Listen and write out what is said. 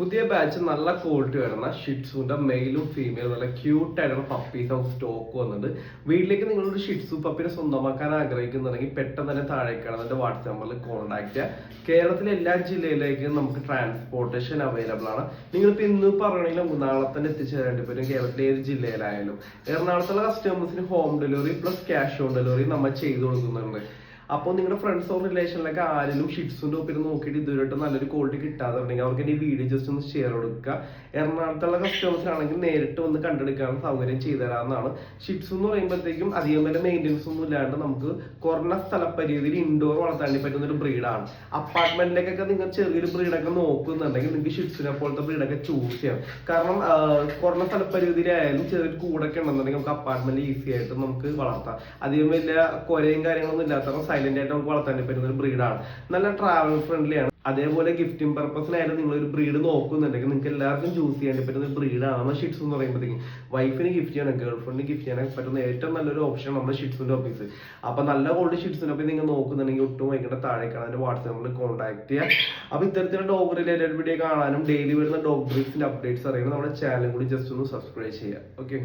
പുതിയ ബാച്ച് നല്ല ക്വാളിറ്റി വരുന്ന ഷിറ്റ്സുന്റെ മെയിലും ഫീമെയിലും നല്ല ക്യൂട്ട് ആയിട്ടുള്ള പപ്പീസ് ഓഫ് സ്റ്റോക്ക് വന്നിട്ട് വീട്ടിലേക്ക് നിങ്ങളൊരു ഷിറ്റ്സു പപ്പിനെ സ്വന്തമാക്കാൻ ആഗ്രഹിക്കുന്നുണ്ടെങ്കിൽ പെട്ടെന്ന് തന്നെ താഴേക്കാണ് എന്റെ വാട്സ്ആപ്പ് നമ്പറിൽ കോൺടാക്ട് ചെയ്യുക. കേരളത്തിലെ എല്ലാ ജില്ലയിലേക്കും നമുക്ക് ട്രാൻസ്പോർട്ടേഷൻ അവൈലബിൾ ആണ്. നിങ്ങളിപ്പോൾ ഇന്ന് പറയണമെങ്കിൽ നാളെ തന്നെ എത്തിച്ചേരേണ്ടി വരും. കേരളത്തിലെ ഏത് ജില്ലയിലായാലും എറണാകുളത്തുള്ള കസ്റ്റമേഴ്സിന് home delivery plus cash on delivery നമ്മൾ ചെയ്തു കൊടുക്കുന്നുണ്ട്. അപ്പോൾ നിങ്ങളുടെ ഫ്രണ്ട്സോ റിലേഷനിലൊക്കെ ആരെങ്കിലും ഷിറ്റ്സുന്റെ ഒപ്പം നോക്കിയിട്ട് ഇതുവരെയായിട്ട് നല്ലൊരു ക്വാളിറ്റി കിട്ടാതുണ്ടെങ്കിൽ അവർക്ക് ഈ വീഡിയോ ജസ്റ്റ് ഒന്ന് ഷെയർ കൊടുക്കുക. എറണാകുളത്തുള്ള കസ്റ്റമേഴ്സിനാണെങ്കിൽ നേരിട്ട് വന്ന് കണ്ടെടുക്കാൻ സൗകര്യം ചെയ്തു തരാമെന്നാണ്. ഷിറ്റ്സ് എന്ന് പറയുമ്പോഴത്തേക്കും അധികം വല്ല മെയിൻ്റെനൻസ് ഒന്നും ഇല്ലാണ്ട് നമുക്ക് കുറഞ്ഞ സ്ഥലപരിധിയിൽ ഇൻഡോർ വളർത്താൻ പറ്റുന്ന ഒരു ബ്രീഡാണ്. അപ്പാർട്ട്മെന്റിലേക്കൊക്കെ നിങ്ങൾ ചെറിയൊരു ബ്രീഡൊക്കെ നോക്കുന്നുണ്ടെങ്കിൽ നിങ്ങൾക്ക് ഷിറ്റ്സിനെ പോലത്തെ ബ്രീഡൊക്കെ ചൂസ് ചെയ്യാം. കാരണം കുറഞ്ഞ സ്ഥലപരിധിയിലായാലും ചെറിയൊരു കൂടൊക്കെ ഉണ്ടെന്നുണ്ടെങ്കിൽ നമുക്ക് അപ്പാർട്ട്മെന്റ് ഈസി ആയിട്ട് നമുക്ക് വളർത്താം. അധികം വലിയ കൊരയും കാര്യങ്ങളൊന്നും ഇല്ലാത്ത സൈലന്റ് ആയിട്ട് നമുക്ക് വളർത്താൻ പറ്റുന്ന ഒരു ബ്രീഡാണ്. നല്ല ട്രാവൽ ഫ്രണ്ട്ലി ആണ്. അതേപോലെ ഗിഫ്റ്റിംഗ് പർപ്പസിനായാലും നിങ്ങൾ ഒരു ബ്രീഡ് നോക്കുന്നുണ്ടെങ്കിൽ നിങ്ങൾക്ക് എല്ലാവർക്കും ചൂസ് ചെയ്യാൻ പറ്റുന്ന ഒരു ബ്രീഡാണ് നമ്മുടെ ഷിറ്റ്സ് എന്ന് പറയുമ്പോഴത്തേക്കും. വൈഫിന് ഗിഫ്റ്റ് ചെയ്യണം, ഗേൾ ഫ്രണ്ടിന് ഗിഫ്റ്റ് ചെയ്യാൻ പറ്റുന്ന ഏറ്റവും നല്ലൊരു ഓപ്ഷൻ നമ്മുടെ ഷിറ്റ്സിന്റെ ഓഫീസ്. അപ്പൊ നല്ല ക്വാളിറ്റി ഷിറ്റ്സിന്റെ ഒപ്പം നിങ്ങൾ നോക്കുന്നുണ്ടെങ്കിൽ ഒട്ടും വൈകിട്ട് താഴേക്കാണ് അതിന്റെ വാട്സ്ആപ്പ് നമ്പറിൽ കോൺടാക്ട് ചെയ്യുക. അപ്പൊ ഇത്തരത്തിലുള്ള ഡോഗ് റിലേറ്റഡ് വീഡിയോ കാണാനും ഡെയിലി വരുന്ന ഡോഗ് ബ്രീഡ്സിന്റെ അപ്ഡേറ്റ്സ് അറിയാനും നമ്മുടെ ചാനൽ കൂടി ജസ്റ്റ് ഒന്ന് സബ്സ്ക്രൈബ് ചെയ്യുക. ഓക്കെ.